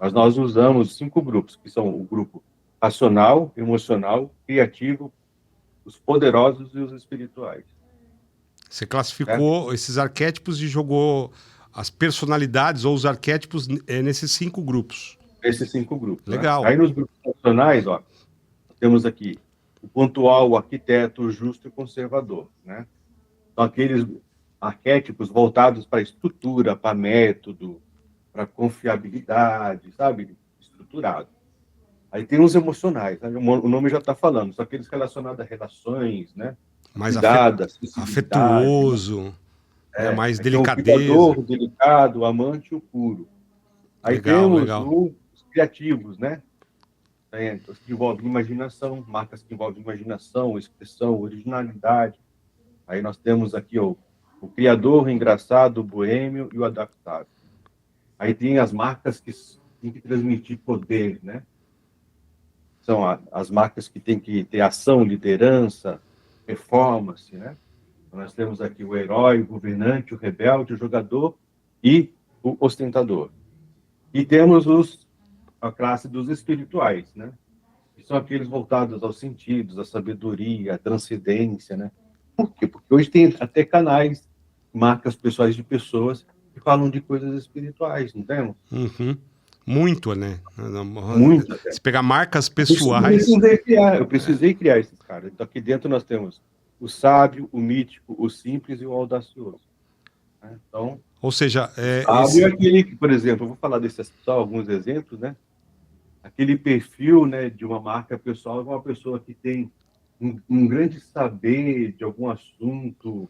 Mas nós usamos 5 grupos, que são o grupo racional, emocional, criativo, os poderosos e os espirituais. Você Certo? classificou esses arquétipos e jogou as personalidades ou os arquétipos nesses 5 grupos. Esses 5 grupos, né? Legal. Aí nos grupos racionais, ó, temos aqui o pontual, o arquiteto, o justo e o conservador, né? São aqueles arquétipos voltados para estrutura, para método, para confiabilidade, sabe? Estruturado. Aí tem os emocionais, né? O nome já está falando, são aqueles relacionados a relações, né? Mais Cuidado, acessibilidade, né? afetuoso, né? Mais Aí tem o delicadeza. cuidador, o delicado, o amante e o puro. Aí Legal, temos legal. os criativos, né? Os que envolvem imaginação, marcas que envolvem imaginação, expressão, originalidade. Aí nós temos aqui o criador, o engraçado, o boêmio e o adaptável. Aí tem as marcas que têm que transmitir poder, né? São as marcas que têm que ter ação, liderança, performance, né? Nós temos aqui o herói, o governante, o rebelde, o jogador e o ostentador. E temos a classe dos espirituais, né? Que são aqueles voltados aos sentidos, à sabedoria, à transcendência, né? Por quê? Porque hoje tem até canais, marcas pessoais de pessoas que falam de coisas espirituais, não temos? Uhum. Muito, né? Muito até. Se pegar marcas Eu pessoais. precisei criar esses caras. Então, aqui dentro nós temos o sábio, o mítico, o simples e o audacioso. Né? Então, Ou seja, o sábio é aquele que, por exemplo, eu vou falar desses só alguns exemplos, né? Aquele perfil, né, de uma marca pessoal é uma pessoa que tem um grande saber de algum assunto,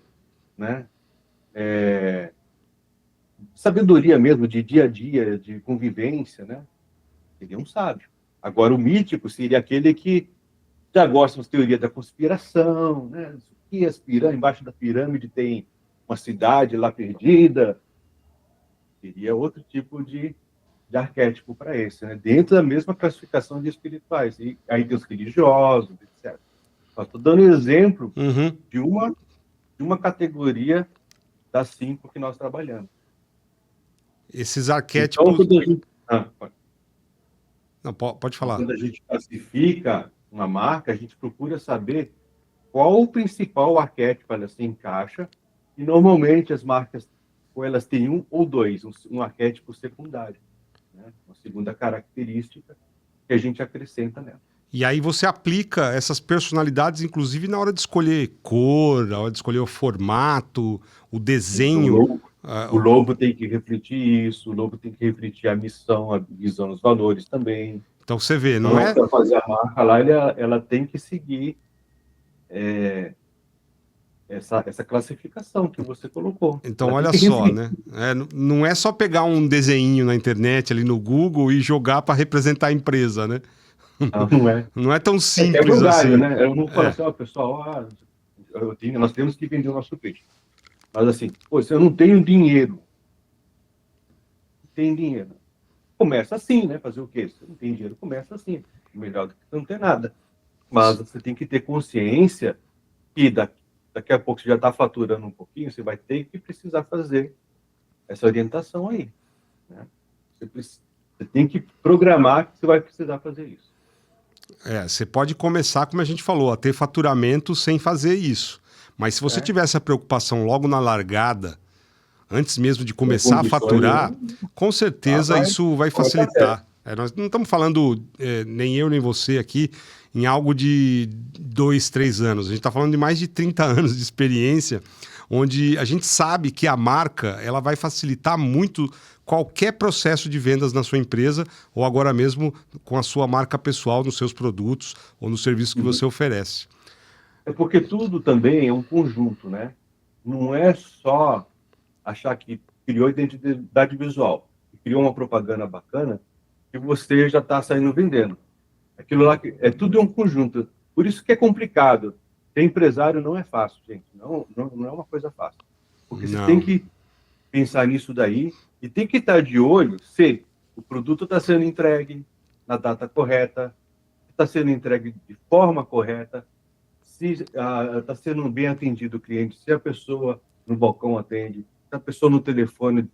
né? Sabedoria mesmo, de dia a dia, de convivência, né? Seria um sábio. Agora, o mítico seria aquele que já gosta de teoria da conspiração, né? Que embaixo da pirâmide tem uma cidade lá perdida. Seria outro tipo de arquétipo para esse, né? Dentro da mesma classificação de espirituais. E aí tem os religiosos, etc. Estou dando exemplo uhum. de uma categoria das 5 que nós trabalhamos. Esses Então, arquétipos. quando a gente, Não, pode falar. quando a gente classifica uma marca, a gente procura saber qual o principal arquétipo ela se encaixa, e normalmente as marcas, ou elas têm um ou dois, um arquétipo secundário, né? Uma segunda característica que a gente acrescenta nela. E aí você aplica essas personalidades, inclusive na hora de escolher cor, na hora de escolher o formato, o desenho. O logo tem que refletir isso, o logo tem que refletir a missão, a visão, os valores também. Então você vê, Então, não é? para fazer a marca lá, ela tem que seguir essa classificação que você colocou. Então Ela olha só, né? Não é só pegar um desenho na internet, ali no Google, e jogar para representar a empresa, né? Não é. Não é tão É simples galho, assim. né? Eu não falo assim, pessoal, nós temos que vender o nosso peixe. Mas assim, se eu não tenho dinheiro, começa assim, né? Fazer o quê? Se não tem dinheiro, começa assim. Melhor do que não ter nada. Mas você tem que ter consciência que daqui a pouco você já está faturando um pouquinho, você vai ter que precisar fazer essa orientação aí. Né? Você tem que programar que você vai precisar fazer isso. Você pode começar, como a gente falou, a ter faturamento sem fazer isso. Mas se você tiver essa preocupação logo na largada, antes mesmo de começar a faturar, com certeza isso vai facilitar. Nós não estamos falando, nem eu nem você aqui, em algo de 2, 3 anos. A gente está falando de mais de 30 anos de experiência, onde a gente sabe que a marca ela vai facilitar muito qualquer processo de vendas na sua empresa ou agora mesmo com a sua marca pessoal nos seus produtos ou no serviço que você oferece. É porque tudo também é um conjunto, né? Não é só achar que criou identidade visual, criou uma propaganda bacana, que você já está saindo vendendo. Aquilo lá tudo é um conjunto. Por isso que é complicado. Ser empresário não é fácil, gente. Não é uma coisa fácil. Porque você tem que pensar nisso daí e tem que estar de olho se o produto está sendo entregue na data correta, está sendo entregue de forma correta, se está sendo bem atendido o cliente, se a pessoa no balcão atende, se a pessoa no telefone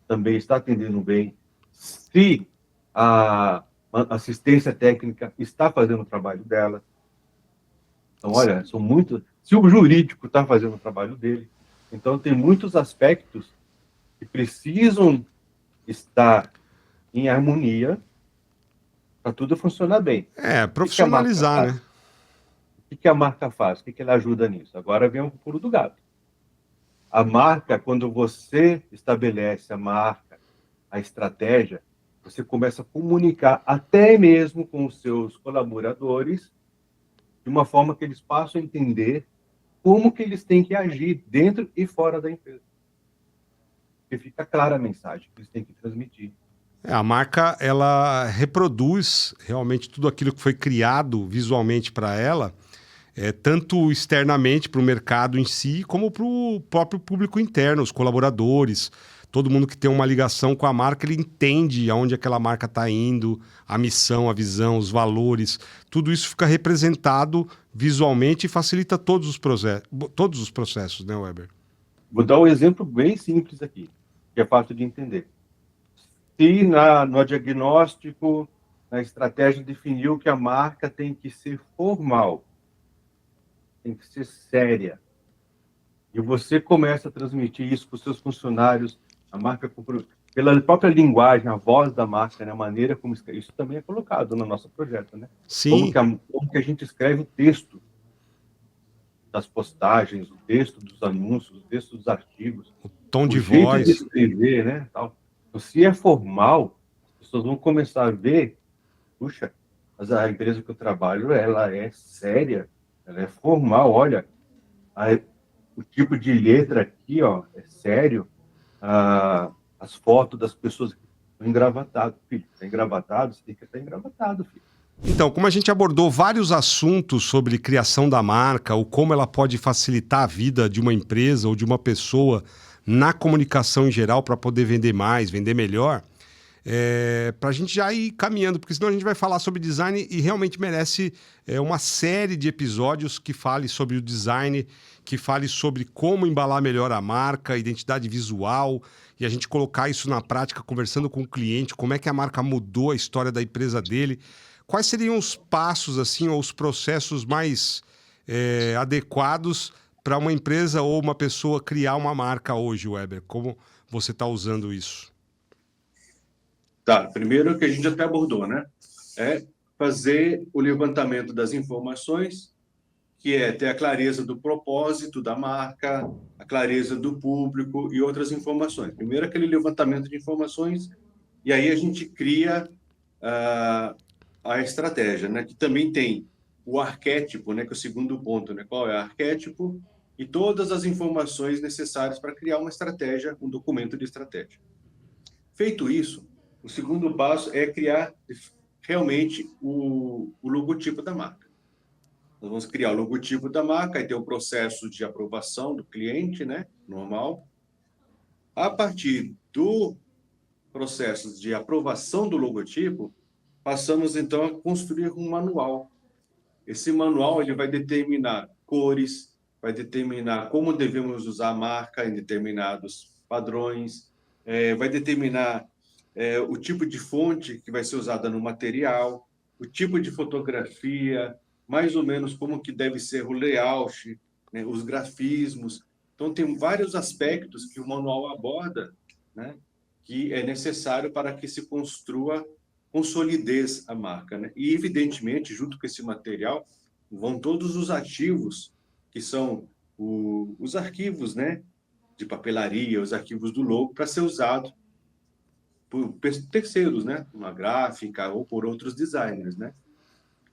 também está atendendo bem, se a assistência técnica está fazendo o trabalho dela. Então, olha, são muitos. Se o jurídico está fazendo o trabalho dele, então tem muitos aspectos que precisam estar em harmonia para tudo funcionar bem. Profissionalizar, né? O que a marca faz? O que ela ajuda nisso? Agora vem o pulo do gato. A marca, quando você estabelece a marca, a estratégia, você começa a comunicar até mesmo com os seus colaboradores de uma forma que eles possam entender como que eles têm que agir dentro e fora da empresa. Porque fica clara a mensagem que eles têm que transmitir. A marca, ela reproduz realmente tudo aquilo que foi criado visualmente para ela, tanto externamente para o mercado em si, como para o próprio público interno, os colaboradores, todo mundo que tem uma ligação com a marca, ele entende aonde aquela marca está indo, a missão, a visão, os valores, tudo isso fica representado visualmente e facilita todos os processos, né, Weber? Vou dar um exemplo bem simples aqui, que é fácil de entender. Se no diagnóstico, na estratégia, definiu que a marca tem que ser formal, tem que ser séria, e você começa a transmitir isso para os seus funcionários, a marca, pela própria linguagem, a voz da marca, né, a maneira como escreve, isso também é colocado no nosso projeto, né? Sim. Como que a gente escreve o texto das postagens, o texto dos anúncios, o texto dos artigos, o tom de jeito voz, de escrever, né? Tal. Então, se é formal, as pessoas vão começar a ver, puxa, mas a empresa que eu trabalho, ela é séria, ela é formal, olha, o tipo de letra aqui, ó, é sério, as fotos das pessoas estão engravatadas, filho, está engravatado, você tem que estar engravatado, filho. Então, como a gente abordou vários assuntos sobre criação da marca, ou como ela pode facilitar a vida de uma empresa ou de uma pessoa na comunicação em geral para poder vender mais, vender melhor, para a gente já ir caminhando, porque senão a gente vai falar sobre design e realmente merece uma série de episódios que fale sobre o design, que fale sobre como embalar melhor a marca, a identidade visual, e a gente colocar isso na prática, conversando com o cliente, como é que a marca mudou a história da empresa dele. Quais seriam os passos, assim, ou os processos mais adequados para uma empresa ou uma pessoa criar uma marca hoje, Weber? Como você está usando isso? Tá, primeiro que a gente até abordou, né? É fazer o levantamento das informações, que é ter a clareza do propósito da marca, a clareza do público e outras informações. Primeiro aquele levantamento de informações, e aí a gente cria a estratégia, né? Que também tem o arquétipo, né? Que é o segundo ponto, né? Qual é o arquétipo? E todas as informações necessárias para criar uma estratégia, um documento de estratégia. Feito isso, o segundo passo é criar realmente o logotipo da marca. Nós vamos criar o logotipo da marca, aí tem o processo de aprovação do cliente, né? Normal. A partir do processo de aprovação do logotipo, passamos então a construir um manual. Esse manual ele vai determinar cores, vai determinar como devemos usar a marca em determinados padrões, vai determinar o tipo de fonte que vai ser usada no material, o tipo de fotografia, mais ou menos como que deve ser o layout, né, os grafismos. Então, tem vários aspectos que o manual aborda, né, que é necessário para que se construa com solidez a marca, né? E, evidentemente, junto com esse material, vão todos os ativos, que são os arquivos, né, de papelaria, os arquivos do logo, para ser usado por terceiros, né, uma gráfica ou por outros designers, né?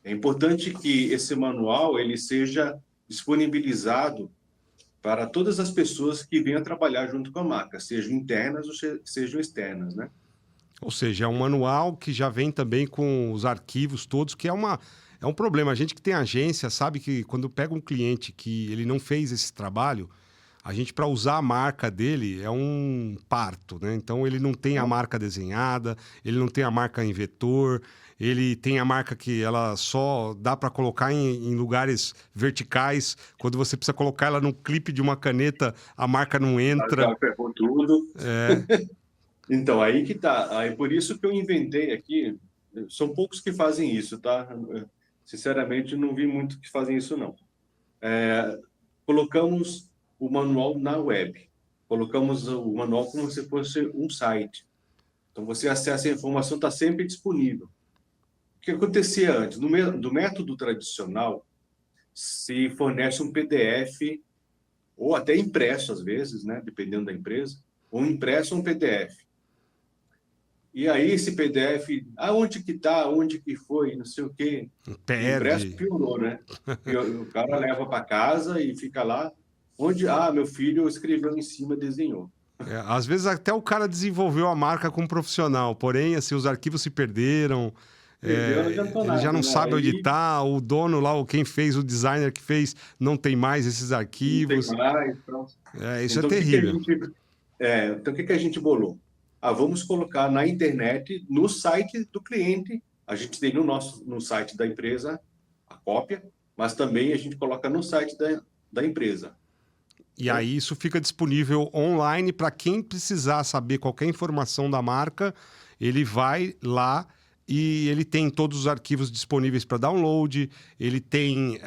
É importante que esse manual ele seja disponibilizado para todas as pessoas que venham trabalhar junto com a marca, sejam internas ou sejam externas, né? Ou seja, é um manual que já vem também com os arquivos todos, que é um problema. A gente que tem agência sabe que quando pega um cliente que ele não fez esse trabalho, a gente, para usar a marca dele, é um parto, né? Então, ele não tem a marca desenhada, ele não tem a marca em vetor, ele tem a marca que ela só dá para colocar em lugares verticais. Quando você precisa colocar ela no clipe de uma caneta, a marca não entra. Já ferrou tudo. É, Então, aí que tá. Aí, por isso que eu inventei aqui. São poucos que fazem isso, tá? Sinceramente, não vi muito que fazem isso, não. Colocamos o manual na web. Colocamos o manual como se fosse um site. Então, você acessa a informação, está sempre disponível. O que acontecia antes? Do método tradicional, se fornece um PDF, ou até impresso, às vezes, né? Dependendo da empresa, ou impresso um PDF. E aí, esse PDF, aonde que está, onde que foi, não sei o quê. Impresso perde. piorou, né? E o cara leva para casa e fica lá, onde, meu filho escreveu em cima, desenhou. Às vezes até o cara desenvolveu a marca como profissional, porém, assim, os arquivos se perderam. Perdeu, não adiantou Ele já nada, não né? sabe onde Aí está, o dono lá, ou quem fez, o designer que fez, não tem mais esses não arquivos. tem mais, então... Isso Então, é terrível. então, o que que a gente bolou? Vamos colocar na internet, no site do cliente. A gente tem no site da empresa a cópia, mas também a gente coloca no site da empresa. E aí isso fica disponível online para quem precisar saber qualquer informação da marca, ele vai lá e ele tem todos os arquivos disponíveis para download, ele tem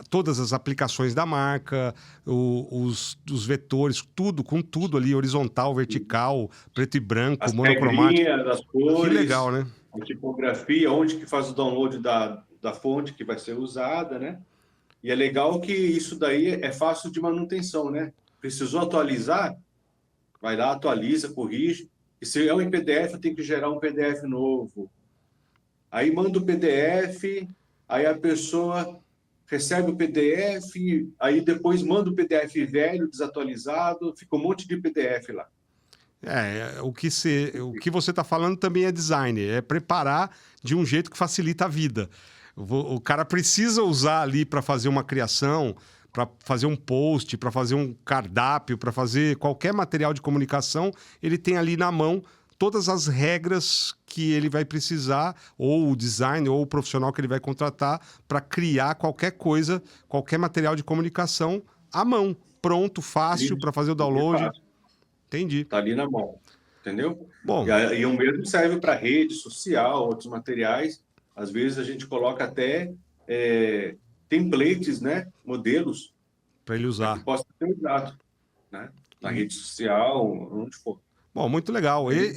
todas as aplicações da marca, os vetores, tudo, com tudo ali, horizontal, vertical, preto e branco, As monocromático. regrinhas, as Que cores, legal, né? a tipografia, onde que faz o download da fonte que vai ser usada, né? E é legal que isso daí é fácil de manutenção, né? Precisou atualizar, vai lá, atualiza, corrige. E se é um PDF, tem que gerar um PDF novo. Aí manda o PDF, aí a pessoa recebe o PDF, aí depois manda o PDF velho, desatualizado, fica um monte de PDF lá. O que você está falando também é design, é preparar de um jeito que facilita a vida. O cara precisa usar ali para fazer uma criação, para fazer um post, para fazer um cardápio, para fazer qualquer material de comunicação, ele tem ali na mão todas as regras que ele vai precisar, ou o design, ou o profissional que ele vai contratar, para criar qualquer coisa, qualquer material de comunicação à mão, pronto, fácil para fazer o download. Entendi. Está ali na mão, entendeu? Bom, E o mesmo serve para rede social, outros materiais. Às vezes a gente coloca até templates, né? Modelos para ele para usar. que possa ser usado, né? Na rede social, onde for. Bom, muito legal. Ele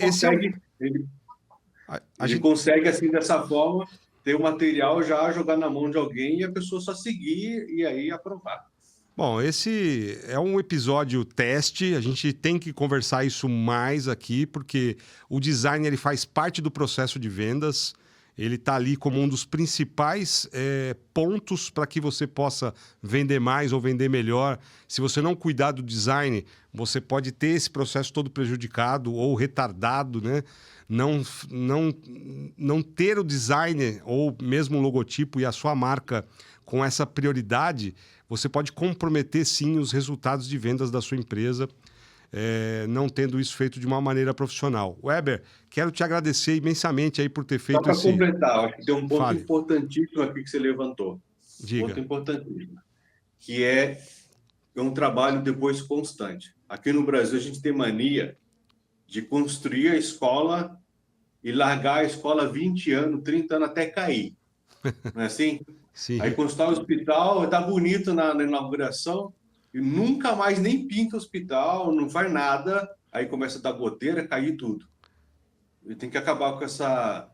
consegue, assim, dessa forma, ter o material já jogar na mão de alguém e a pessoa só seguir e aí aprovar. Bom, esse é um episódio teste, a gente tem que conversar isso mais aqui, porque o design ele faz parte do processo de vendas, ele está ali como um dos principais pontos para que você possa vender mais ou vender melhor. Se você não cuidar do design, você pode ter esse processo todo prejudicado ou retardado, né? Não ter o design ou mesmo o logotipo e a sua marca com essa prioridade, você pode comprometer, sim, os resultados de vendas da sua empresa, não tendo isso feito de uma maneira profissional. Weber, quero te agradecer imensamente aí por ter feito Só para completar, acho que tem um ponto Fale. importantíssimo aqui que você levantou. Diga. Ponto importantíssimo. Que é um trabalho depois constante. Aqui no Brasil, a gente tem mania de construir a escola e largar a escola 20 anos, 30 anos até cair. Não é assim? Sim. Aí constrói o hospital, está bonito na inauguração, e nunca mais nem pinta o hospital, não faz nada, aí começa a dar goteira, cair tudo. E tem que acabar com essa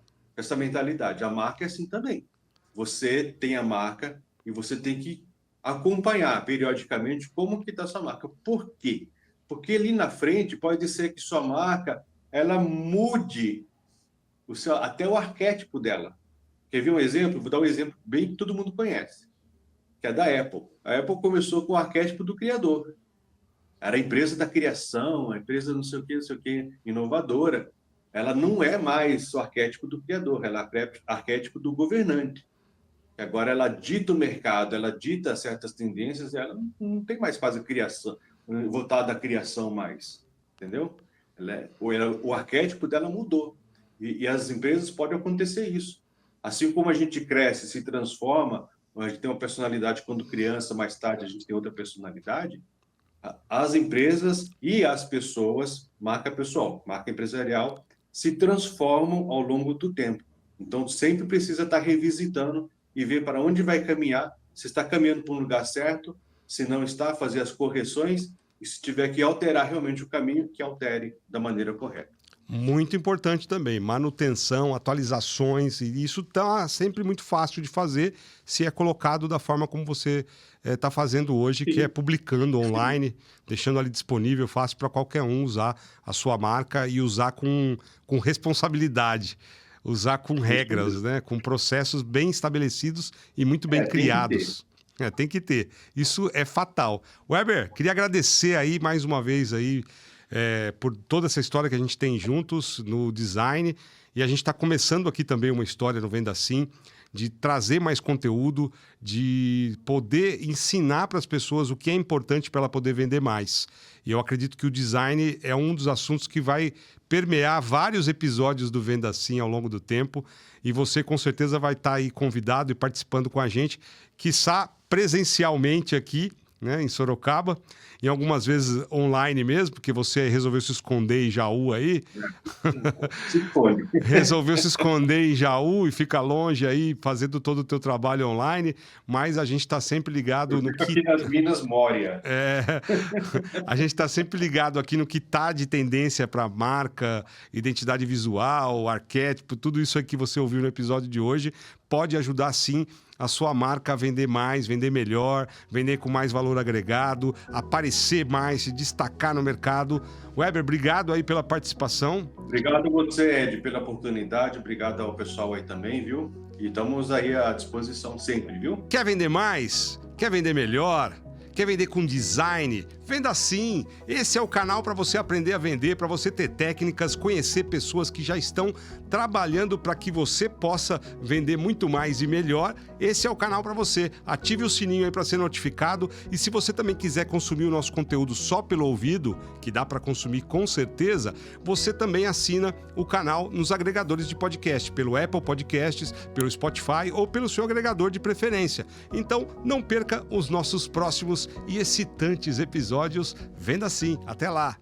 mentalidade. A marca é assim também. Você tem a marca e você tem que acompanhar periodicamente como que está a sua marca. Por quê? Porque ali na frente pode ser que sua marca ela mude até o arquétipo dela. Quer ver um exemplo? Vou dar um exemplo bem que todo mundo conhece, que é da Apple. A Apple começou com o arquétipo do criador. Era a empresa da criação, a empresa não sei o que, inovadora. Ela não é mais o arquétipo do criador, ela é arquétipo do governante. Agora ela dita o mercado, ela dita certas tendências, ela não tem mais quase criação, voltada à criação mais, entendeu? O arquétipo dela mudou. E as empresas podem acontecer isso. Assim como a gente cresce, se transforma, a gente tem uma personalidade quando criança, mais tarde a gente tem outra personalidade, as empresas e as pessoas, marca pessoal, marca empresarial, se transformam ao longo do tempo. Então, sempre precisa estar revisitando e ver para onde vai caminhar, se está caminhando para um lugar certo, se não está, fazer as correções, e se tiver que alterar realmente o caminho, que altere da maneira correta. Muito importante também, manutenção, atualizações, e isso está sempre muito fácil de fazer se é colocado da forma como você está fazendo hoje, que é publicando online, deixando ali disponível, fácil para qualquer um usar a sua marca e usar com responsabilidade, usar com regras, né? Com processos bem estabelecidos e muito bem criados. Tem que ter. Isso é fatal. Weber, queria agradecer aí mais uma vez aí, por toda essa história que a gente tem juntos no design, e a gente está começando aqui também uma história no Venda Sim, de trazer mais conteúdo, de poder ensinar para as pessoas o que é importante para ela poder vender mais. E eu acredito que o design é um dos assuntos que vai permear vários episódios do Venda Sim ao longo do tempo, e você com certeza vai estar aí convidado e participando com a gente, quiçá presencialmente aqui, né, em Sorocaba, e algumas vezes online mesmo, porque você resolveu se esconder em Jaú aí. Resolveu se esconder em Jaú e fica longe aí, fazendo todo o teu trabalho online, mas a gente está sempre ligado no que... aqui nas Minas Mória. A gente está sempre ligado aqui no que está de tendência para marca, identidade visual, arquétipo, tudo isso aí que você ouviu no episódio de hoje, pode ajudar sim a sua marca a vender mais, vender melhor, vender com mais valor agregado, aparecer mais, se destacar no mercado. Weber, obrigado aí pela participação. Obrigado a você, Ed, pela oportunidade. Obrigado ao pessoal aí também, viu? E estamos aí à disposição sempre, viu? Quer vender mais? Quer vender melhor? Quer vender com design? Venda Sim! Esse é o canal para você aprender a vender, para você ter técnicas, conhecer pessoas que já estão trabalhando para que você possa vender muito mais e melhor. Esse é o canal para você. Ative o sininho aí para ser notificado. E se você também quiser consumir o nosso conteúdo só pelo ouvido, que dá para consumir com certeza, você também assina o canal nos agregadores de podcast, pelo Apple Podcasts, pelo Spotify ou pelo seu agregador de preferência. Então, não perca os nossos próximos e excitantes episódios. Venda Sim. Até lá!